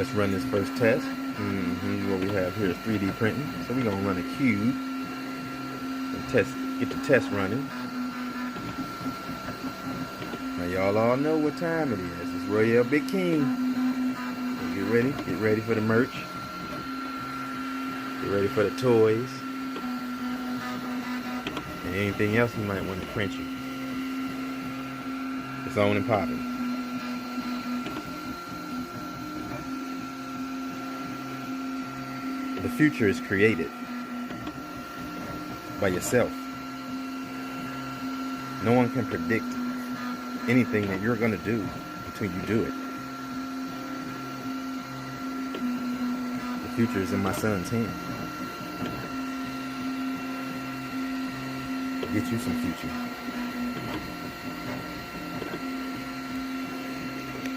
Let's run this first test. What we have here is 3D printing. So we're gonna run a cube and get the test running. Now y'all all know what time it is. It's Royale Big King. So get ready for the merch. Get ready for the toys. And anything else you might want to print you. It's on and popping. The future is created by yourself. No one can predict anything that you're going to do until you do it. The future is in my son's hand. Get you some future.